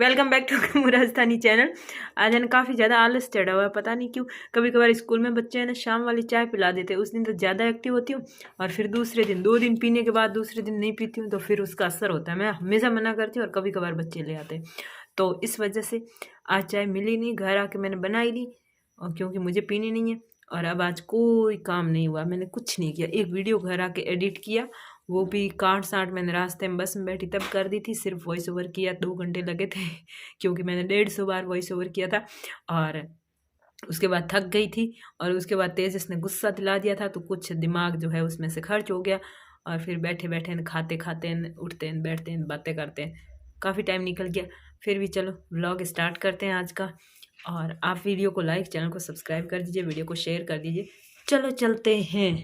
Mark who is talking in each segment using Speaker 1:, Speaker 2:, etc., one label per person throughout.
Speaker 1: Welcome back to Rajasthani channel. आज है ना काफ़ी ज़्यादा आलस चढ़ा हुआ है, पता नहीं क्यों। कभी कभार स्कूल में बच्चे हैं ना शाम वाली चाय पिला देते हैं, उस दिन तो ज़्यादा एक्टिव होती हूँ और फिर दूसरे दिन 2 दिन पीने के बाद दूसरे दिन नहीं पीती हूँ तो फिर उसका असर होता है। मैं हमेशा मना करती हूँ और कभी कभार बच्चे ले आते हैं, तो इस वजह से आज चाय मिली नहीं। घर आके मैंने बनाई ली और क्योंकि मुझे पीनी नहीं है। और अब आज कोई काम नहीं हुआ, मैंने कुछ नहीं किया। एक वीडियो घर आके एडिट किया, वो भी काट साट मैंने रास्ते में बस में बैठी तब कर दी थी। सिर्फ वॉइस ओवर किया, 2 घंटे लगे थे क्योंकि मैंने 150 बार वॉइस ओवर किया था। और उसके बाद थक गई थी और उसके बाद तेजस ने गुस्सा दिला दिया था, तो कुछ दिमाग जो है उसमें से खर्च हो गया। और फिर बैठे बैठे खाते खाते उठते बैठते बातें करते हैं, काफ़ी टाइम निकल गया। फिर भी चलो व्लॉग स्टार्ट करते हैं आज का। और आप वीडियो को लाइक, चैनल को सब्सक्राइब कर दीजिए, वीडियो को शेयर कर दीजिए। चलो चलते हैं।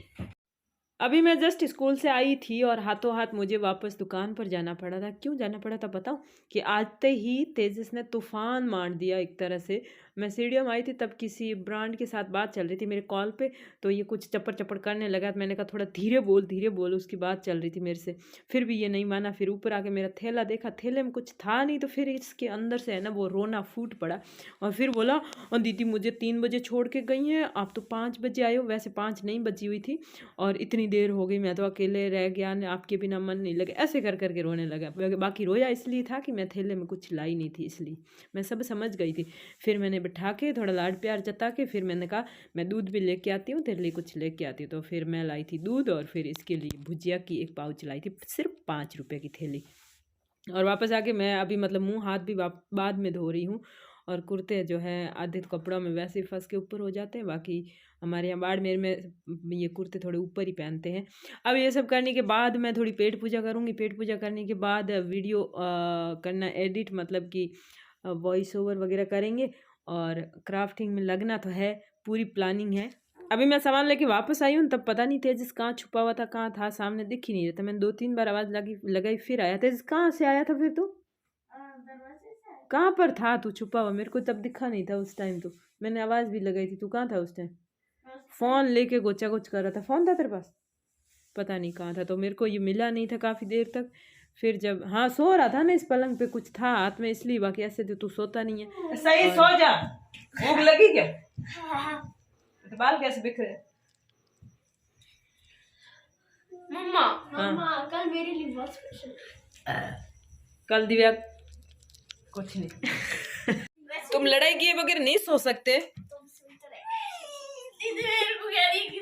Speaker 1: अभी मैं जस्ट स्कूल से आई थी और हाथों हाथ मुझे वापस दुकान पर जाना पड़ा था। क्यों जाना पड़ा था बताऊं? कि आते ही तेजस ने तूफान मार दिया एक तरह से। मैं सीढ़ियों में आई थी तब किसी ब्रांड के साथ बात चल रही थी मेरे कॉल पे, तो ये कुछ चप्पड़ चप्पड़ करने लगा। तो मैंने कहा थोड़ा धीरे बोल, उसकी बात चल रही थी मेरे से। फिर भी ये नहीं माना। फिर ऊपर आके मेरा थैला देखा, थैले में कुछ था नहीं, तो फिर इसके अंदर से है ना वो रोना फूट पड़ा। और फिर बोला, और दीदी मुझे 3 बजे छोड़ के गई हैं, आप तो 5 बजे आए हो। वैसे 5 नहीं बजी हुई थी और इतनी देर हो गई, मैं तो अकेले रह गया, आपके बिना मन नहीं लगे, ऐसे कर करके रोने लगा। बाकी रोया इसलिए था कि मैं थैले में कुछ लाई नहीं थी, इसलिए मैं सब समझ गई थी। फिर मैंने बिठा के थोड़ा लाड प्यार जता के फिर मैंने कहा मैं दूध भी लेके आती हूँ, तेरे लिए कुछ लेके आती हूँ। तो फिर मैं लाई थी दूध और फिर इसके लिए भुजिया की एक पाउच लाई थी, सिर्फ 5 रुपये की थैली। और वापस आके मैं अभी मतलब मुंह हाथ भी बाद में धो रही हूँ। और कुर्ते जो है आधे कपड़ों में वैसे ही फंस के ऊपर हो जाते हैं, बाकी हमारे यहाँ बाड़मेर में ये कुर्ते थोड़े ऊपर ही पहनते हैं। अब ये सब करने के बाद मैं थोड़ी पेट पूजा करूँगी। पेट पूजा करने के बाद वीडियो करना एडिट, मतलब कि वॉइस ओवर वगैरह करेंगे और क्राफ्टिंग में लगना तो है, पूरी प्लानिंग है। अभी मैं सामान लेके वापस आई हूँ, तब पता नहीं तेजस कहाँ छुपा हुआ था, कहाँ था, सामने दिख ही नहीं रहा था। मैंने 2-3 बार आवाज़ लगाई फिर आया। तेजस कहाँ से आया था फिर? तू कहाँ पर था? तू छुपा हुआ, मेरे को तब दिखा नहीं था उस टाइम। तो मैंने आवाज़ भी लगाई थी, तू कहाँ था उस टाइम? फ़ोन लेके गोचा गोच कर रहा था। फ़ोन था तेरे पास? पता नहीं कहाँ था, तो मेरे को ये मिला नहीं था काफ़ी देर तक। फिर जब हाँ सो रहा था ना इस पलंग पे, कुछ था हाथ में इसलिए, बाकी ऐसे तो तू सोता नहीं है। सही सो जा, भूख लगी क्या? बाल कैसे बिखरे? मम्मा कल मेरे लिए बहुत स्पेशल। कल दिव्या कुछ नहीं तुम लड़ाई किए बगैर नहीं सो सकते।
Speaker 2: दीदी मेरे को कह रही है कि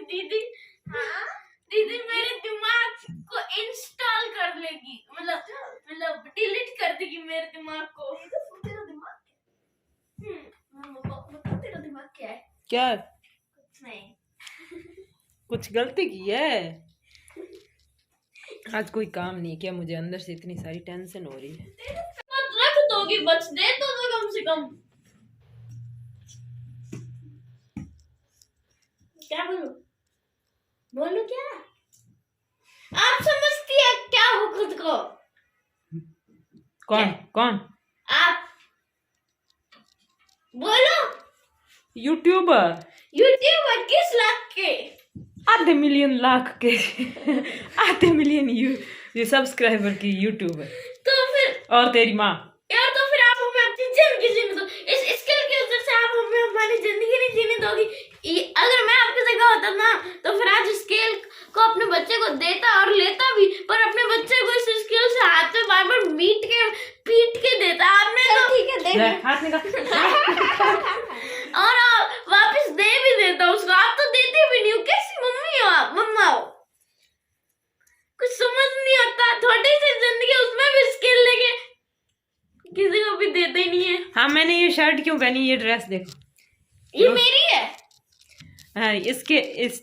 Speaker 2: दीदी मेरे दिमाग को इंस्टॉल कर लेगी, मतलब डिलीट कर देगी मेरे दिमाग को। तेरा दिमाग तेरा दिमाग क्या है?
Speaker 1: क्या
Speaker 2: नहीं
Speaker 1: कुछ गलती की है? आज कोई काम नहीं किया, मुझे अंदर से इतनी सारी टेंशन हो रही है।
Speaker 2: रख दोगी, बच दे तो कम से कम। क्या बोलो क्या? आप समझती है क्या हो खुद को?
Speaker 1: कौन
Speaker 2: आप बोलो।
Speaker 1: यूट्यूबर
Speaker 2: किस लाख के?
Speaker 1: आधे मिलियन लाख के आधे मिलियन ये सब्सक्राइबर की यूट्यूबर।
Speaker 2: तो फिर
Speaker 1: और तेरी माँ
Speaker 2: यार, तो फिर आप हमें अपनी जिंदगी जीने दो। इस स्किल के वजह से आप हमें हमारी जिंदगी नहीं जीने दोगी। अगर मैं आपकी जगह होता ना तो फिर आज स्केल को अपने बच्चे को देता और लेता भी, पर अपने बच्चे को इस स्केल से हाथ पे बार बार मीट के पीट के देता। आपने तो ठीक है दे
Speaker 1: हाथ निकाल
Speaker 2: और वापस दे भी देता उसको। आप तो देते भी नहीं हो। कैसी मम्मी हो आप? मम्मा हो, कुछ समझ नहीं आता। थोड़ी सी जिंदगी उसमें भी स्किल लेके किसी को भी देते ही नहीं है।
Speaker 1: हाँ मैंने ये शर्ट क्यों पहनी? ये ड्रेस देखो,
Speaker 2: ये मेरी है।
Speaker 1: हाँ इस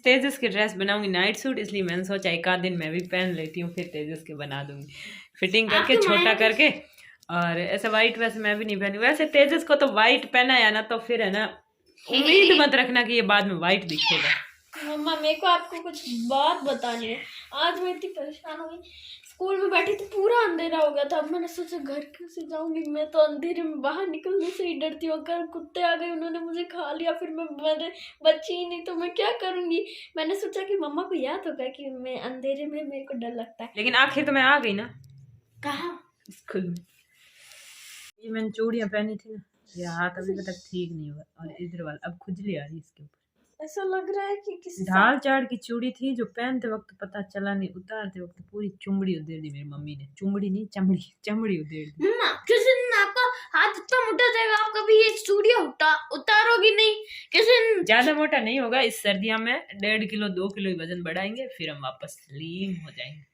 Speaker 1: तेजस के ड्रेस बनाऊंगी नाइट सूट, इसलिए मैंने सोचा एक आध दिन मैं भी पहन लेती हूँ, फिर तेजस के बना दूंगी फिटिंग करके छोटा करके। और ऐसा वाइट वैसे मैं भी नहीं पहनी। वैसे तेजस को तो वाइट पहना है ना, तो फिर है ना उम्मीद मत रखना कि ये बाद में वाइट दिखेगा।
Speaker 2: मम्मा मेरे को आपको कुछ बात बतानी है। आज मैं इतनी परेशान हो गई, स्कूल में बैठी थी, पूरा अंधेरा हो गया था। अब मैंने सोचा घर कैसे जाऊंगी, मैं तो अंधेरे में बाहर निकलने से ही डरती हूँ। अगर कुत्ते आ गए, उन्होंने मुझे खा लिया, फिर मैं बची ही नहीं तो मैं क्या करूंगी। मैंने सोचा कि मम्मा को याद होगा कि मैं अंधेरे में मेरे को डर लगता है।
Speaker 1: लेकिन आखिर तो मैं आ गई ना।
Speaker 2: कहाँ?
Speaker 1: स्कूल में। ये मैंने चूड़ियाँ पहनी थी ना, ये हाथ अभी तक ठीक नहीं हुआ और इधर वाला अब खुजली आ रही है इसके ऊपर।
Speaker 2: ऐसा लग रहा है कि किसी
Speaker 1: ढाल चाड़ की चूड़ी थी जो पहनते वक्त पता चला नहीं, उतारते वक्त पूरी चुमड़ी उधेड़ दी मेरी मम्मी ने। चुमड़ी नहीं, चमड़ी उधेड़ दी।
Speaker 2: मम्मा किसी दिन आपका हाथ इतना मोटा जाएगा, आप कभी ये चूड़ियां उतारोगी नहीं। किसी दिन
Speaker 1: ज्यादा मोटा नहीं होगा, इस सर्दियों में 1.5 किलो 2 किलो ही वजन बढ़ाएंगे, फिर हम वापस स्लिम हो जाएंगे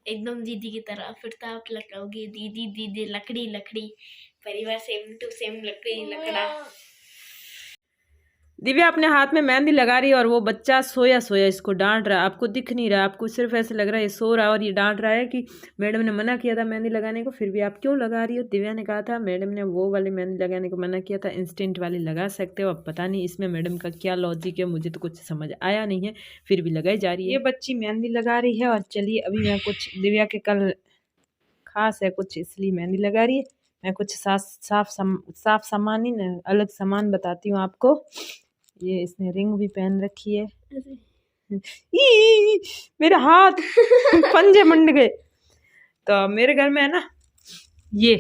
Speaker 2: एकदम दीदी की तरह। फिर तो आप लगाओगे दीदी दीदी लकड़ी लकड़ी, परिवार सेम टू सेम लकड़ी लकड़ा।
Speaker 1: दिव्या अपने हाथ में मेहंदी लगा रही है और वो बच्चा सोया सोया इसको डांट रहा है। आपको दिख नहीं रहा, आपको सिर्फ ऐसे लग रहा है ये सो रहा है और ये डांट रहा है कि मैडम ने मना किया था मेहंदी लगाने को, फिर भी आप क्यों लगा रही हो। दिव्या ने कहा था मैडम ने वो वाली मेहंदी लगाने को मना किया था, इंस्टेंट वाली लगा सकते हो। अब पता नहीं इसमें मैडम का क्या लॉजिक है, मुझे तो कुछ समझ आया नहीं है, फिर भी लगाई जा रही है। ये बच्ची मेहंदी लगा रही है और चलिए अभी मैं कुछ दिव्या के कल खास है कुछ, इसलिए मेहंदी लगा रही है। मैं कुछ साफ सामान ही ना अलग सामान बताती हूँ आपको। ये इसने रिंग भी पहन रखी है। मेरे हाथ पंजे मंड गए। तो मेरे घर में है ना ये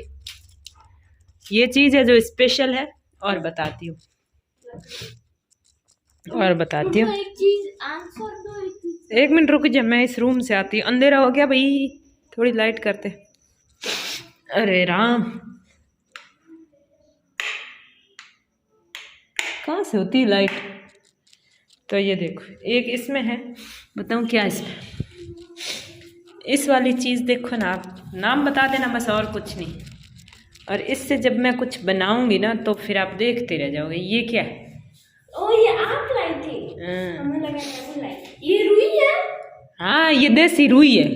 Speaker 1: चीज है जो स्पेशल है, और बताती हूँ
Speaker 2: एक चीज आंसर दो,
Speaker 1: एक मिनट रुक जा, मैं इस रूम से आती हूँ। अंधेरा हो गया भाई, थोड़ी लाइट करते। अरे राम, कहाँ से होती है लाइट। तो ये देखो एक इसमें है, बताऊँ क्या इसमें, इस वाली चीज़ देखो ना, आप नाम बता देना बस और कुछ नहीं। और इससे जब मैं कुछ बनाऊंगी ना तो फिर आप देखते रह जाओगे। ये क्या है?
Speaker 2: ओ ये आप लाई थी? हमें लगा मैं लाई। ये रुई है?
Speaker 1: हाँ ये देसी रुई है,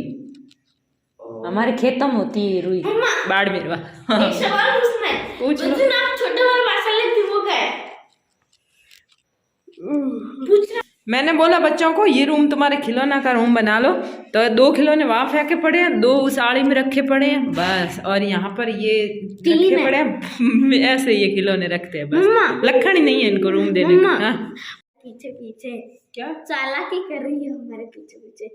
Speaker 1: हमारे खेतों में होती है रुई। बाड़मेर वा।
Speaker 2: एक सवाल पूछ लो। आप छोटा वाला पार्सल लेती वो क्या है?
Speaker 1: मैंने बोला बच्चों को ये रूम तुम्हारे खिलौना का रूम बना लो, तो 2 खिलौने वहां फेंके पड़े हैं, 2 उस आड़ी में रखे पड़े हैं बस, और यहाँ पर ये रखे पड़े हैं। ऐसे ये खिलौने रखते हैं बस, लखन ही नहीं है इनको रूम देने का।
Speaker 2: पीछे पीछे
Speaker 1: क्या
Speaker 2: चालाकी कर रही है हमारे पीछे पीछे।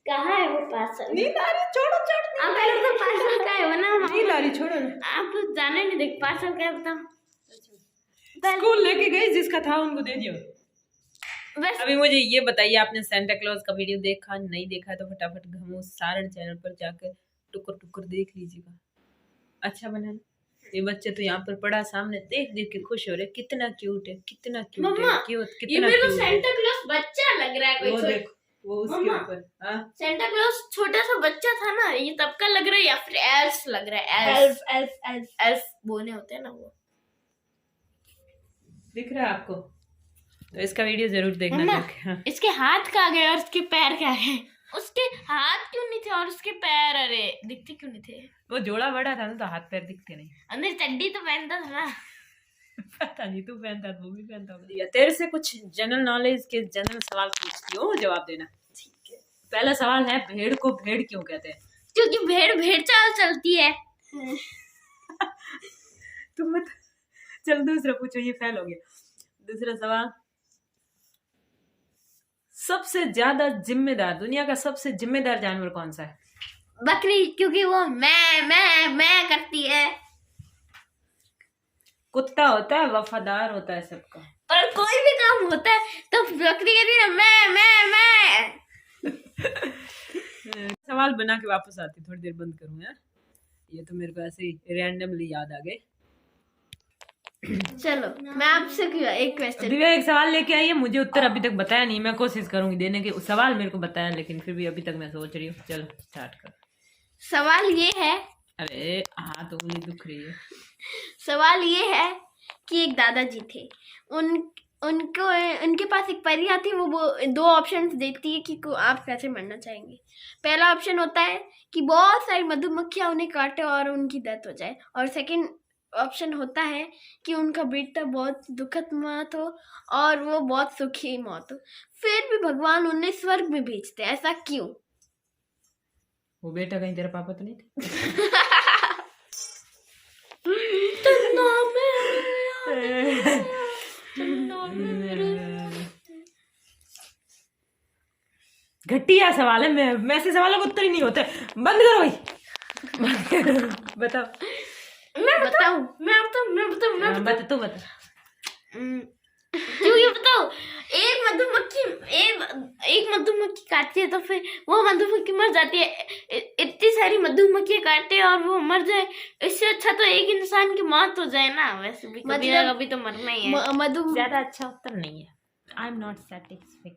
Speaker 2: कहाँ है वो पार्सल?
Speaker 1: नहीं ला रही, छोड़ो
Speaker 2: आप पहले तो पार्सल का है वो ना,
Speaker 1: नहीं ला रही, छोड़ो।
Speaker 2: आप जाने नहीं देख पार्सल का बताओ।
Speaker 1: स्कूल लेके गई जिसका था उनको दे दियो बस। अभी मुझे ये बताइए, आपने सेंटा क्लॉज का वीडियो देखा नहीं देखा तो फटाफट घमूस सारण चैनल पर जाकर टुकर टुकर देख लीजिएगा, अच्छा बना ना। ये बच्चे तो यहाँ पर पड़ा सामने देख देख के खुश हो रहे, कितना क्यूट है, कितना क्यूट है, क्यूट
Speaker 2: ये मेरा सेंटा क्लॉज बच्चा लग रहा है कोई।
Speaker 1: वो देखो वो उसके ऊपर। हाँ
Speaker 2: सेंटा क्लॉज छोटा सा बच्चा था ना, ये तब का लग रहा है या फिर एल्फ लग रहा है? एल्फ बोने होते हैं ना वो।
Speaker 1: दिख रहा है आपको? तो इसका वीडियो जरूर देखना। हाँ।
Speaker 2: इसके हाथ कहाँ गए और उसके पैर क्या है? उसके हाथ क्यों नहीं थे और उसके पैर अरे दिखते क्यों नहीं थे?
Speaker 1: वो जोड़ा बड़ा था ना तो हाथ पैर दिखते नहीं।
Speaker 2: अंदर चड्डी तो पहनता था ना।
Speaker 1: पता नहीं तू पहनता वो भी पहनता होगा। तेरे से कुछ जनरल नॉलेज के जनरल सवाल पूछती हूँ, जवाब देना। ठीक है, पहला सवाल है भेड़ को भेड़ क्यों कहते हैं?
Speaker 2: क्योंकि भेड़ चाल चलती है।
Speaker 1: तुम मत चल, दूसरा पूछो, ये फेल हो गया। दूसरा सवाल, सबसे ज्यादा जिम्मेदार, दुनिया का सबसे जिम्मेदार जानवर कौन सा है?
Speaker 2: बकरी, क्योंकि वो मैं करती है।
Speaker 1: कुत्ता होता है, वफादार होता है सबका,
Speaker 2: पर कोई भी काम होता है तो बकरी कहती है मैं।
Speaker 1: सवाल बना के वापस आती, थोड़ी देर बंद करूँ यार, ये तो मेरे को ऐसे ही रैंडमली याद आ गए।
Speaker 2: चलो मैं आपसे एक क्वेश्चन,
Speaker 1: दिव्या एक सवाल लेके आई है, मुझे उत्तर अभी तक बताया नहीं, मैं कोशिश करूंगी देने के। सवाल मेरे को बताया लेकिन फिर भी अभी तक मैं सोच रही हूँ। चलो स्टार्ट कर।
Speaker 2: सवाल ये है,
Speaker 1: अरे हाँ तो उंगली दुख रही है।
Speaker 2: सवाल ये है कि एक दादाजी थे, उनके पास एक परी आती है, वो 2 ऑप्शंस देती है कि आप कैसे मरना चाहेंगे। पहला ऑप्शन होता है कि बहुत सारी मधुमक्खियां उन्हें काटे और उनकी डेथ हो जाए, और सेकंड ऑप्शन होता है कि उनका बेटा बहुत दुखद मौत हो और वो बहुत सुखी मौत हो। फिर भी भगवान उन्हें स्वर्ग में भेजते हैं, ऐसा क्यों?
Speaker 1: वो बेटा कहीं तेरा पापा तो नहीं थे? घटिया सवाल है, मैं ऐसे सवालों का उत्तर ही नहीं होता। बंद करो भाई। बताओ।
Speaker 2: मैं बताऊं
Speaker 1: बता तू बता।
Speaker 2: क्यों ये बताओ, एक मधुमक्खी काटती है तो फिर वो मधुमक्खी मर जाती है। इतनी सारी मधुमक्खियां काटते हैं और वो मर जाए, इससे अच्छा तो एक इंसान की मौत हो जाए ना। वैसे भी कभी ना कभी तो मरना ही है।
Speaker 1: ज्यादा अच्छा उत्तर नहीं है। I am not satisfied.